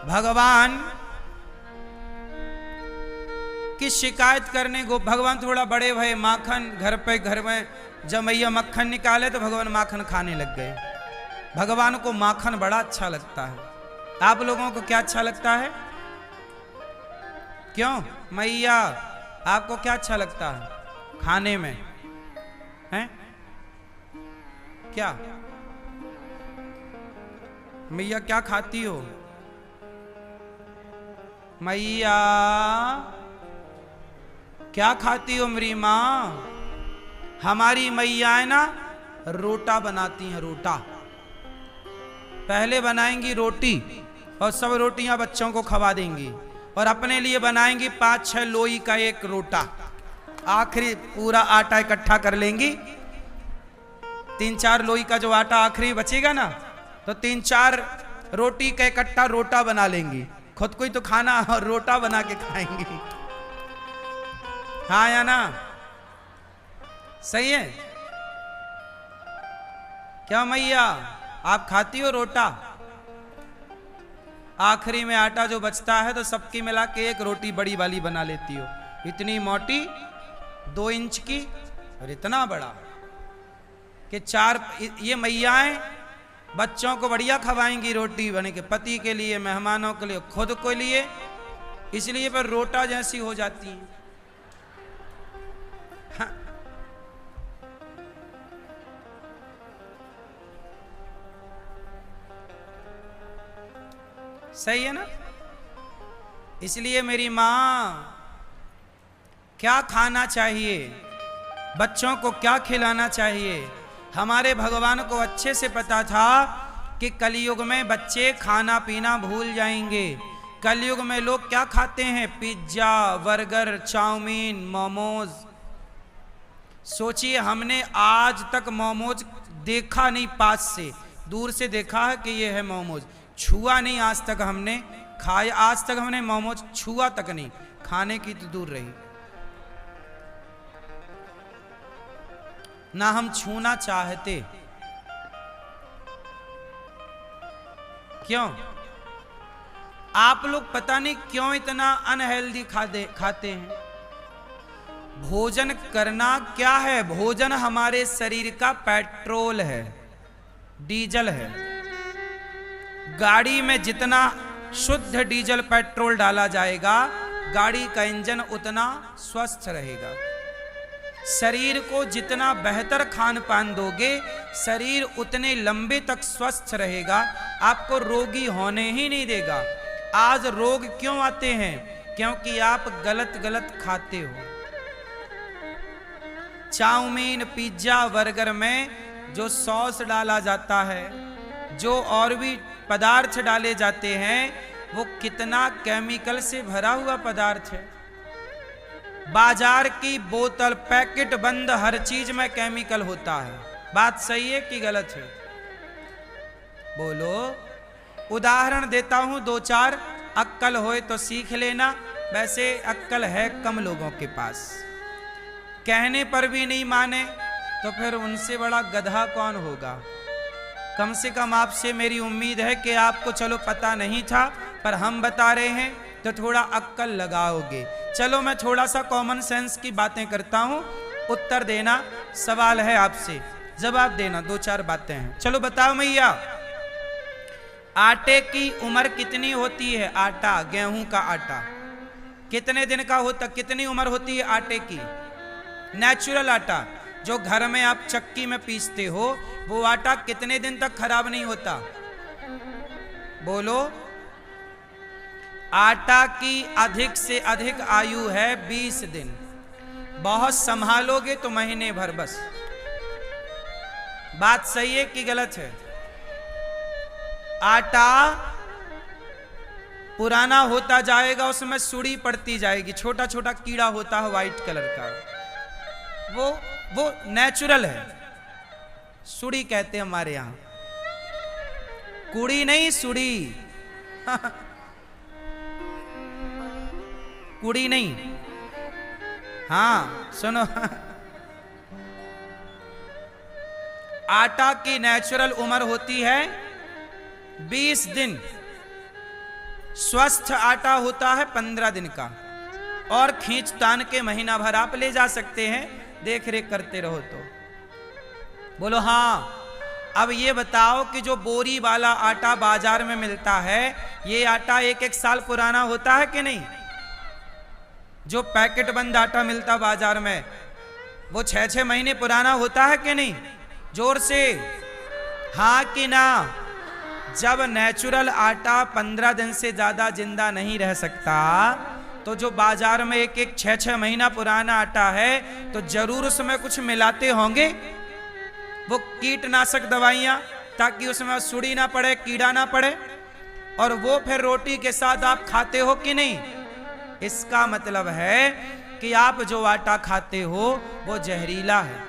भगवान की शिकायत करने को, भगवान थोड़ा बड़े भय, माखन घर में जब मैया मक्खन निकाले तो भगवान माखन खाने लग गए। भगवान को माखन बड़ा अच्छा लगता है। आप लोगों को क्या अच्छा लगता है? क्यों मैया, आपको क्या अच्छा लगता है खाने में? हैं क्या मैया क्या खाती हो? मैया क्या खाती हो मेरी माँ? हमारी मैया है ना, रोटा बनाती हैं। रोटा पहले बनाएंगी रोटी और सब रोटियां बच्चों को खवा देंगी, और अपने लिए बनाएंगी 5-6 लोई का एक रोटा। आखिरी पूरा आटा इकट्ठा कर लेंगी। 3-4 लोई का जो आटा आखिरी बचेगा ना, तो 3-4 रोटी का इकट्ठा रोटा बना लेंगी। खुद को ही तो खाना और रोटा बना के खाएंगी। हाँ या ना? सही है क्या मैया? आप खाती हो रोटा? आखिरी में आटा जो बचता है तो सबकी मिला के एक रोटी बड़ी वाली बना लेती हो। इतनी मोटी 2 इंच की, और इतना बड़ा कि 4 ये मैयाएं बच्चों को बढ़िया खवाएंगी रोटी बने के, पति के लिए, मेहमानों के लिए, खुद के लिए, इसलिए पर रोटा जैसी हो जाती है। हाँ। सही है ना? इसलिए मेरी माँ, क्या खाना चाहिए, बच्चों को क्या खिलाना चाहिए? हमारे भगवान को अच्छे से पता था कि कलयुग में बच्चे खाना पीना भूल जाएंगे। कलयुग में लोग क्या खाते हैं? Pizza, burger, chowmein, momos. सोचिए, हमने आज तक मोमोज देखा नहीं, पास से दूर से देखा है कि ये है मोमोज, छुआ नहीं आज तक हमने, खाया आज तक हमने मोमोज छुआ तक नहीं, खाने की तो दूर रही, ना हम छूना चाहते। क्यों? आप लोग पता नहीं क्यों इतना अनहेल्दी खाते हैं। भोजन करना क्या है? भोजन हमारे शरीर का पेट्रोल है, डीजल है। गाड़ी में जितना शुद्ध डीजल पेट्रोल डाला जाएगा, गाड़ी का इंजन उतना स्वस्थ रहेगा। शरीर को जितना बेहतर खान पान दोगे, शरीर उतने लंबे तक स्वस्थ रहेगा, आपको रोगी होने ही नहीं देगा। आज रोग क्यों आते हैं? क्योंकि आप गलत गलत खाते हो। चाउमीन, पिज्जा, बर्गर में जो सॉस डाला जाता है, जो और भी पदार्थ डाले जाते हैं, वो कितना केमिकल से भरा हुआ पदार्थ है। बाजार की बोतल, पैकेट बंद हर चीज में केमिकल होता है। बात सही है कि गलत है? बोलो। उदाहरण देता हूं 2-4, अक्ल होए तो सीख लेना। वैसे अक्ल है कम लोगों के पास, कहने पर भी नहीं माने तो फिर उनसे बड़ा गधा कौन होगा। कम से कम आपसे मेरी उम्मीद है कि आपको चलो पता नहीं था, पर हम बता रहे हैं तो थोड़ा अक्ल लगाओगे। चलो मैं थोड़ा सा कॉमन सेंस की बातें करता हूं, उत्तर देना। सवाल है आपसे, जवाब देना। 2-4 बातें हैं। चलो बताओ मैया, आटे की उम्र कितनी होती है? आटा, गेहूं का आटा कितने दिन का होता, कितनी उम्र होती है आटे की? नेचुरल आटा जो घर में आप चक्की में पीसते हो, वो आटा कितने दिन तक खराब नहीं होता? बोलो। आटा की अधिक से अधिक आयु है 20 दिन। बहुत संभालोगे तो महीने भर बस। बात सही है कि गलत है? आटा पुराना होता जाएगा, उसमें सुड़ी पड़ती जाएगी, छोटा छोटा कीड़ा होता है व्हाइट कलर का, वो नेचुरल है। सुड़ी कहते हैं हमारे यहां, कुड़ी नहीं, सुड़ी। कुड़ी नहीं। हाँ सुनो, आटा की नेचुरल उम्र होती है 20 दिन। स्वस्थ आटा होता है 15 दिन का, और खींच तान के महीना भर आप ले जा सकते हैं, देख रेख करते रहो तो। बोलो हाँ। अब ये बताओ कि जो बोरी वाला आटा बाजार में मिलता है, ये आटा 1-1 साल पुराना होता है कि नहीं? जो पैकेट बंद आटा मिलता बाजार में, वो 6-6 महीने पुराना होता है कि नहीं? जोर से हाँ कि ना? जब नेचुरल आटा 15 दिन से ज्यादा जिंदा नहीं रह सकता, तो जो बाजार में 1-1 6-6 महीना पुराना आटा है, तो जरूर उसमें कुछ मिलाते होंगे, वो कीटनाशक दवाइयां, ताकि उसमें सुड़ी ना पड़े, कीड़ा ना पड़े, और वो फिर रोटी के साथ आप खाते हो कि नहीं? इसका मतलब है कि आप जो आटा खाते हो वो जहरीला है।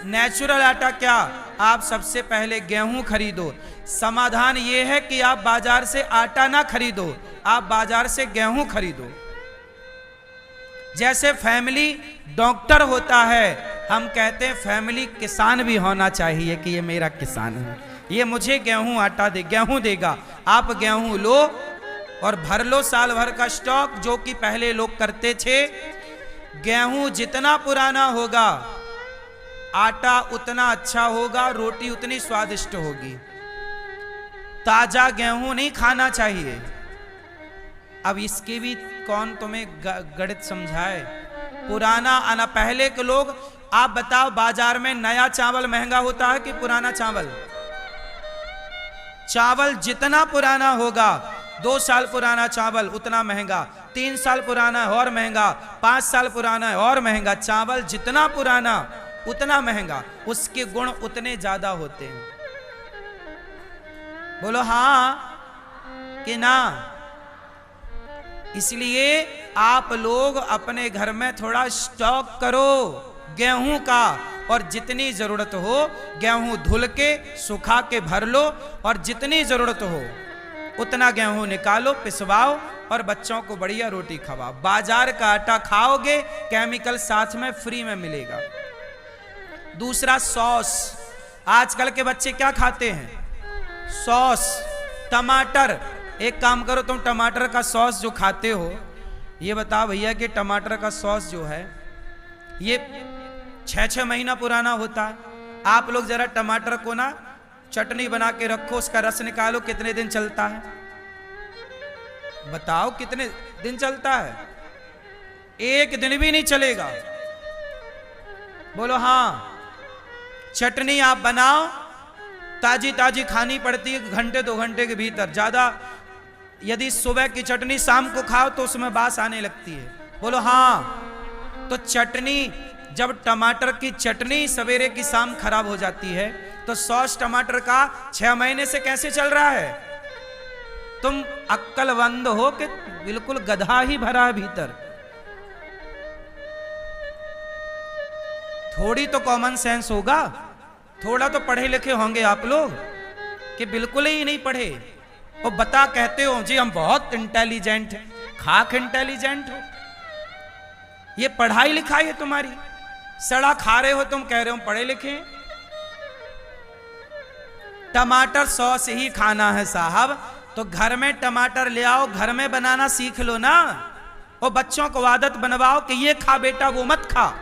नेचुरल आटा क्या? आप सबसे पहले गेहूं खरीदो। समाधान ये है कि आप बाजार से आटा ना खरीदो, आप बाजार से गेहूं खरीदो। जैसे फैमिली डॉक्टर होता है, हम कहते हैं फैमिली किसान भी होना चाहिए कि ये मेरा किसान है, ये मुझे गेहूं आटा दे, गेहूं देगा। आप गेहूं लो और भर लो साल भर का स्टॉक, जो कि पहले लोग करते थे। गेहूं जितना पुराना होगा, आटा उतना अच्छा होगा, रोटी उतनी स्वादिष्ट होगी। ताजा गेहूं नहीं खाना चाहिए। अब इसके भी कौन तुम्हें गणित समझाए? पुराना आना, पहले के लोग, आप बताओ बाजार में नया चावल महंगा होता है कि पुराना चावल? चावल जितना पुराना होगा, 2 साल पुराना चावल उतना महंगा, 3 साल पुराना है और महंगा, 5 साल पुराना है और महंगा। चावल जितना पुराना उतना महंगा, उसके गुण उतने ज्यादा होते हैं। बोलो हाँ कि ना? इसलिए आप लोग अपने घर में थोड़ा स्टॉक करो गेहूं का, और जितनी जरूरत हो गेहूं धुल के सुखा के भर लो, और जितनी जरूरत हो उतना गेहूं निकालो, पिसवाओ और बच्चों को बढ़िया रोटी खवाओ। बाजार का आटा खाओगे, केमिकल साथ में फ्री में मिलेगा। दूसरा सॉस। आजकल के बच्चे क्या खाते हैं? सॉस, टमाटर। एक काम करो, तुम टमाटर का सॉस जो खाते हो, ये बताओ भैया कि टमाटर का सॉस जो है ये 6-6 महीना पुराना होता है। आप लोग जरा टमाटर को ना चटनी बना के रखो, उसका रस निकालो, कितने दिन चलता है? बताओ कितने दिन चलता है? 1 दिन भी नहीं चलेगा। बोलो हाँ। चटनी आप बनाओ, ताजी ताजी खानी पड़ती है 1-2 घंटे के भीतर। ज्यादा यदि सुबह की चटनी शाम को खाओ तो उसमें बास आने लगती है। बोलो हाँ। तो चटनी, जब टमाटर की चटनी सवेरे की शाम खराब हो जाती है, तो सॉस टमाटर का 6 महीने से कैसे चल रहा है? तुम अक्लमंद हो कि बिल्कुल गधा ही भरा है भीतर? थोड़ी तो कॉमन सेंस होगा, थोड़ा तो पढ़े लिखे होंगे आप लोग, कि बिल्कुल ही नहीं पढ़े और बता कहते हो जी हम बहुत इंटेलिजेंट हैं। खाक इंटेलिजेंट हो? ये पढ़ाई लिखाई है तुम्हारी? सड़ा खा रहे हो तुम, कह रहे हो पढ़े लिखे। टमाटर सॉस ही खाना है साहब, तो घर में टमाटर ले आओ, घर में बनाना सीख लो ना, और बच्चों को आदत बनवाओ कि ये खा बेटा वो मत खा।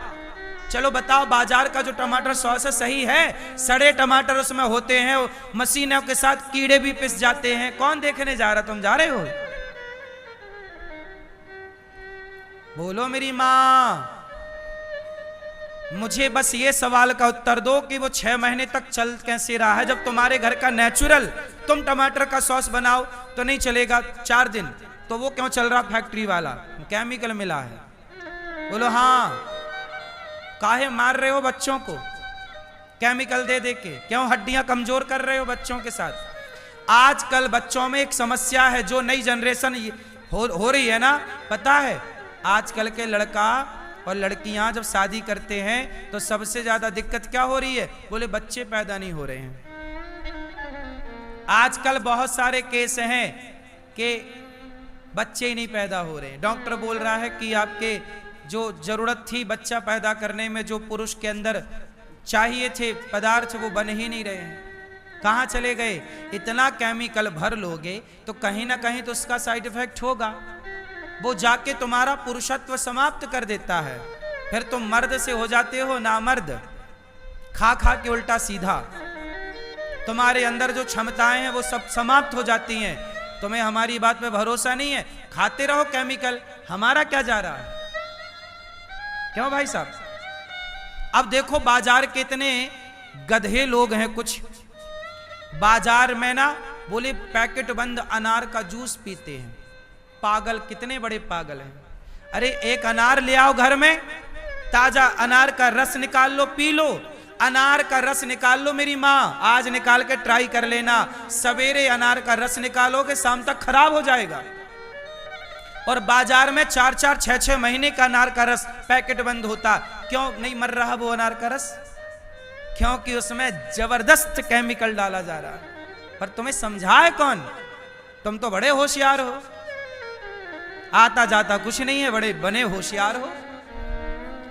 चलो बताओ, बाजार का जो टमाटर सॉस है सही है? सड़े टमाटर उसमें होते हैं, मशीनों के साथ कीड़े भी पिस जाते हैं। कौन देखने जा रहा? तुम जा रहे हो? बोलो मेरी माँ। मुझे बस ये सवाल का उत्तर दो कि वो 6 महीने तक चल कैसे रहा है, जब तुम्हारे घर का नेचुरल तुम टमाटर का सॉस बनाओ तो नहीं चलेगा 4 दिन, तो वो क्यों चल रहा फैक्ट्री वाला? केमिकल मिला है। बोलो हाँ। काहे मार रहे हो बच्चों को केमिकल दे दे के? क्यों हड्डियां कमजोर कर रहे हो बच्चों के साथ? आजकल बच्चों में एक समस्या है जो नई जनरेशन हो रही है ना, पता है? आजकल के लड़का और लड़कियां जब शादी करते हैं तो सबसे ज्यादा दिक्कत क्या हो रही है? बोले बच्चे पैदा नहीं हो रहे हैं। आजकल बहुत सारे केस हैं कि बच्चे ही नहीं पैदा हो रहे हैं। डॉक्टर बोल रहा है कि आपके जो जरूरत थी बच्चा पैदा करने में, जो पुरुष के अंदर चाहिए थे पदार्थ, वो बन ही नहीं रहे हैं। कहाँ चले गए? इतना केमिकल भर लोगे तो कहीं ना कहीं तो उसका साइड इफेक्ट होगा, वो जाके तुम्हारा पुरुषत्व समाप्त कर देता है, फिर तुम मर्द से हो जाते हो नामर्द, खा खा के उल्टा सीधा, तुम्हारे अंदर जो क्षमताएं हैं वो सब समाप्त हो जाती हैं। तुम्हें हमारी बात पे भरोसा नहीं है, खाते रहो केमिकल, हमारा क्या जा रहा है? क्यों भाई साहब? अब देखो बाजार के इतने गधे लोग हैं, कुछ बाजार में ना बोले पैकेट बंद अनार का जूस पीते हैं। पागल, कितने बड़े पागल हैं। अरे एक अनार ले आओ घर में, ताजा अनार का रस निकाल लो, पी लो। अनार का रस निकाल लो, मेरी माँ आज निकाल के ट्राई कर लेना, सवेरे अनार का रस निकालोगे शाम तक खराब हो जाएगा। और बाजार में 4-4, 6-6 महीने का अनार का रस पैकेट बंद होता। क्यों नहीं मर रहा वो अनार का रस? क्योंकि उसमें जबरदस्त केमिकल डाला जा रहा है। पर तुम्हें समझाए कौन? तुम तो बड़े होशियार हो, आता जाता कुछ नहीं है, बड़े बने होशियार हो,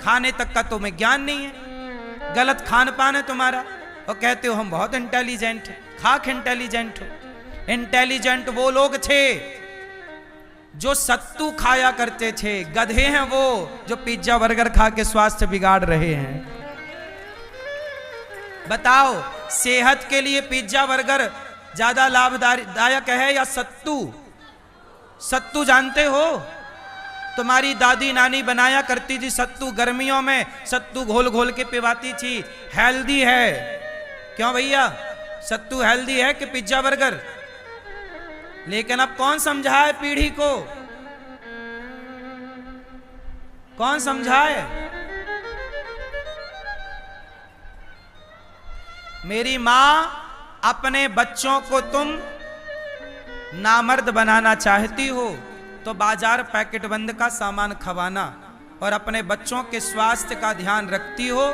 खाने तक का तुम्हें ज्ञान नहीं है, गलत खान पान है तुम्हारा, और कहते हो हम बहुत इंटेलिजेंट हैं। खाक इंटेलिजेंट हो। इंटेलिजेंट वो लोग थे जो सत्तू खाया करते थे, गधे हैं वो जो पिज्जा बर्गर खा के स्वास्थ्य बिगाड़ रहे हैं। बताओ, सेहत के लिए पिज्जा बर्गर ज्यादा लाभदायक है या सत्तू? सत्तू जानते हो? तुम्हारी दादी नानी बनाया करती थी सत्तू, गर्मियों में सत्तू घोल घोल के पिवाती थी। हेल्दी है। क्यों भैया, सत्तू हेल्दी है कि पिज्जा बर्गर? लेकिन अब कौन समझाए पीढ़ी को? कौन समझाए? मेरी मां, अपने बच्चों को तुम नामर्द बनाना चाहती हो तो बाजार पैकेट बंद का सामान खवाना, और अपने बच्चों के स्वास्थ्य का ध्यान रखती हो,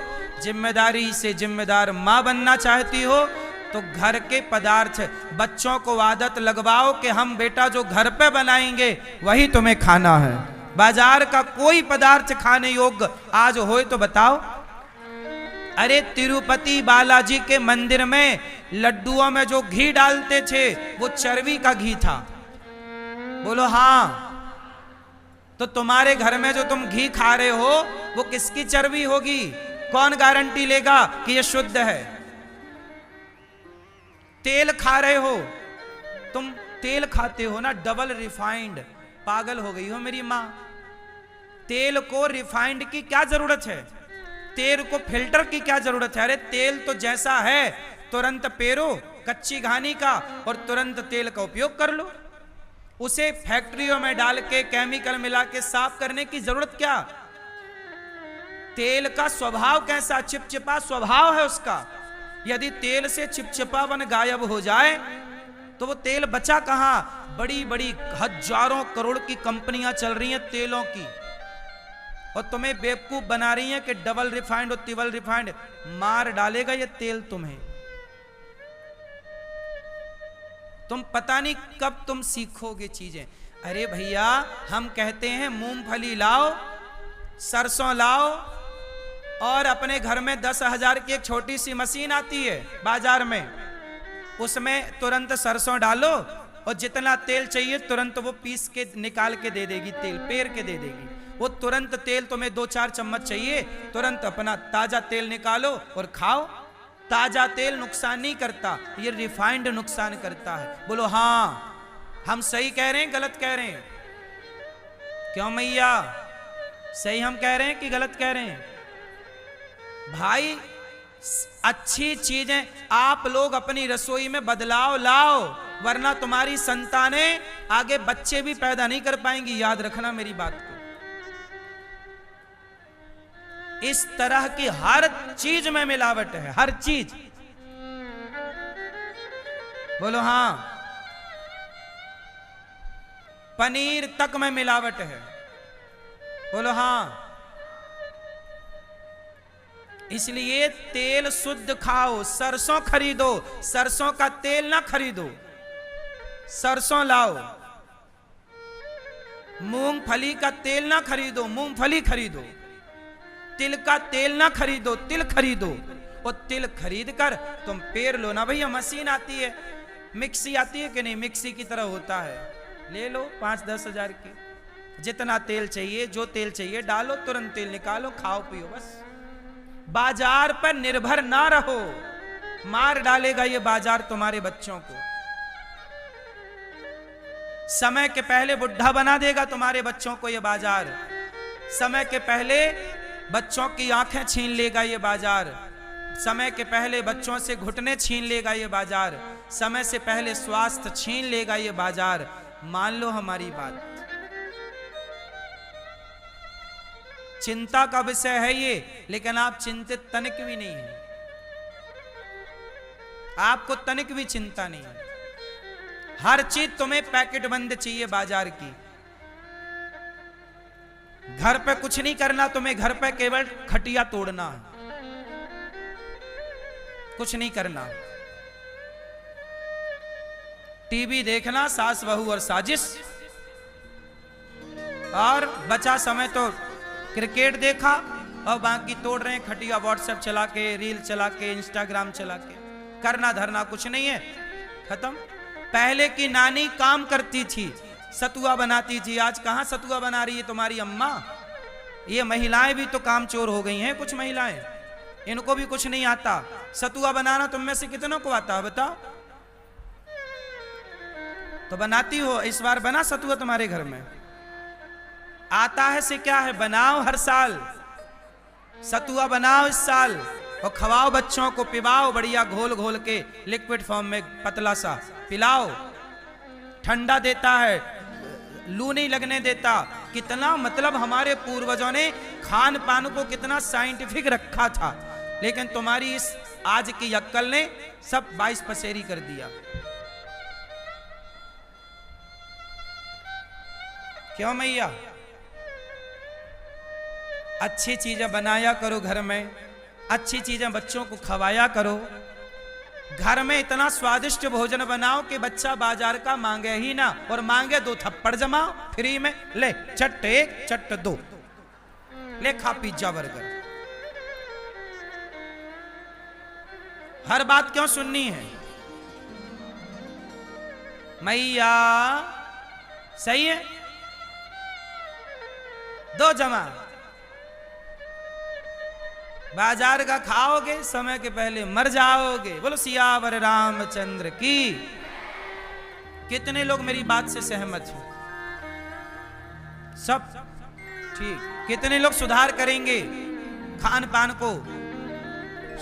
जिम्मेदारी से जिम्मेदार मां बनना चाहती हो तो घर के पदार्थ बच्चों को आदत लगवाओ कि हम बेटा जो घर पे बनाएंगे वही तुम्हें खाना है। बाजार का कोई पदार्थ खाने योग्य आज होए तो बताओ। अरे तिरुपति बालाजी के मंदिर में लड्डुओं में जो घी डालते थे वो चर्बी का घी था। बोलो हाँ। तो तुम्हारे घर में जो तुम घी खा रहे हो वो किसकी चर्बी होगी? कौन गारंटी लेगा कि ये शुद्ध है? तेल खा रहे हो तुम, तेल खाते हो ना डबल रिफाइंड। पागल हो गई हो मेरी मां। तेल को रिफाइंड की क्या जरूरत है? तेल को फिल्टर की क्या जरूरत है? अरे तेल तो जैसा है तुरंत पेरो कच्ची घानी का और तुरंत तेल का उपयोग कर लो। उसे फैक्ट्रियों में डाल के केमिकल मिला के साफ करने की जरूरत क्या? तेल का स्वभाव कैसा? चिपचिपा स्वभाव है उसका। यदि तेल से चिपचिपापन गायब हो जाए तो वो तेल बचा कहां? बड़ी बड़ी हजारों करोड़ की कंपनियां चल रही हैं तेलों की, और तुम्हें बेवकूफ बना रही हैं कि डबल रिफाइंड और ट्रिपल रिफाइंड। मार डालेगा ये तेल तुम्हें। तुम पता नहीं कब तुम सीखोगे चीजें। अरे भैया, हम कहते हैं मूंगफली लाओ, सरसों लाओ, और अपने घर में 10,000 की एक छोटी सी मशीन आती है बाजार में, उसमें तुरंत सरसों डालो और जितना तेल चाहिए तुरंत वो पीस के निकाल के दे देगी, तेल पेर के दे देगी। वो तुरंत तेल तुम्हें 2-4 चम्मच चाहिए, तुरंत अपना ताजा तेल निकालो और खाओ। ताजा तेल नुकसान नहीं करता, ये रिफाइंड नुकसान करता है। बोलो हाँ, हम सही कह रहे हैं गलत कह रहे हैं? क्यों मैया, सही हम कह रहे हैं कि गलत कह रहे हैं? भाई, अच्छी चीजें आप लोग अपनी रसोई में बदलाव लाओ, वरना तुम्हारी संतानें आगे बच्चे भी पैदा नहीं कर पाएंगी। याद रखना मेरी बात को। इस तरह की हर चीज में मिलावट है, हर चीज। बोलो हाँ। पनीर तक में मिलावट है। बोलो हाँ। इसलिए तेल शुद्ध खाओ। सरसों खरीदो, सरसों का तेल ना खरीदो। सरसों लाओ। मूंगफली का तेल ना खरीदो, मूंगफली खरीदो। तिल का तेल ना खरीदो, तिल खरीदो। वो तिल खरीद कर तुम पेर लो ना भैया। मशीन आती है, मिक्सी आती है कि नहीं, मिक्सी की तरह होता है, ले लो 5-10 हजार की, जितना तेल चाहिए, जो तेल चाहिए डालो, तुरंत तेल निकालो, खाओ पियो बस। बाजार पर निर्भर ना रहो, मार डालेगा ये बाजार तुम्हारे बच्चों को। समय के पहले बुढ़ा बना देगा तुम्हारे बच्चों को ये बाजार। समय के पहले बच्चों की आंखें छीन लेगा ये बाजार। समय के पहले बच्चों से घुटने छीन लेगा ये बाजार। समय से पहले स्वास्थ्य छीन लेगा ये बाजार। मान लो हमारी बात। चिंता का विषय है ये, लेकिन आप चिंतित तनिक भी नहीं है, आपको तनिक भी चिंता नहीं है। हर चीज तुम्हें पैकेट बंद चाहिए बाजार की। घर पे कुछ नहीं करना तुम्हें, घर पे केवल खटिया तोड़ना, कुछ नहीं करना। टीवी देखना, सास बहू और साजिश, और बचा समय तो क्रिकेट देखा, और बाकी तोड़ रहे हैं खटिया, व्हाट्सएप चला के, रील चला के, इंस्टाग्राम चला के। करना धरना कुछ नहीं है, खत्म। पहले की नानी काम करती थी, सतुआ बनाती थी, आज कहां सतुआ बना रही है तुम्हारी अम्मा। ये महिलाएं भी तो कामचोर हो गई हैं, कुछ महिलाएं, इनको भी कुछ नहीं आता। सतुआ बनाना तुम में से कितनों को आता है बताओ? तो बनाती हो, इस बार बना सतुआ तुम्हारे घर में? आता है से क्या है, बनाओ हर साल सतुआ, बनाओ इस साल, और खवाओ बच्चों को, पिलाओ बढ़िया घोल घोल के, लिक्विड फॉर्म में पतला सा पिलाओ। ठंडा देता है, लू नहीं लगने देता। कितना मतलब हमारे पूर्वजों ने खान पान को कितना साइंटिफिक रखा था, लेकिन तुम्हारी इस आज की अक्कल ने सब 22 पसेरी कर दिया। क्यों मैया? अच्छी चीजें बनाया करो घर में, अच्छी चीजें बच्चों को खवाया करो। घर में इतना स्वादिष्ट भोजन बनाओ कि बच्चा बाजार का मांगे ही ना, और मांगे 2 थप्पड़ जमाओ फ्री में, ले चट 1 चट 2, ले खा पिज्जा बर्गर। हर बात क्यों सुननी है मैया? सही है, 2 जमा। बाजार का खाओगे, समय के पहले मर जाओगे। बोलो सियावर रामचंद्र की। कितने लोग मेरी बात से सहमत हैं? सब ठीक। कितने लोग सुधार करेंगे, खान पान को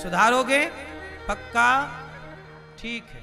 सुधारोगे? पक्का? ठीक है।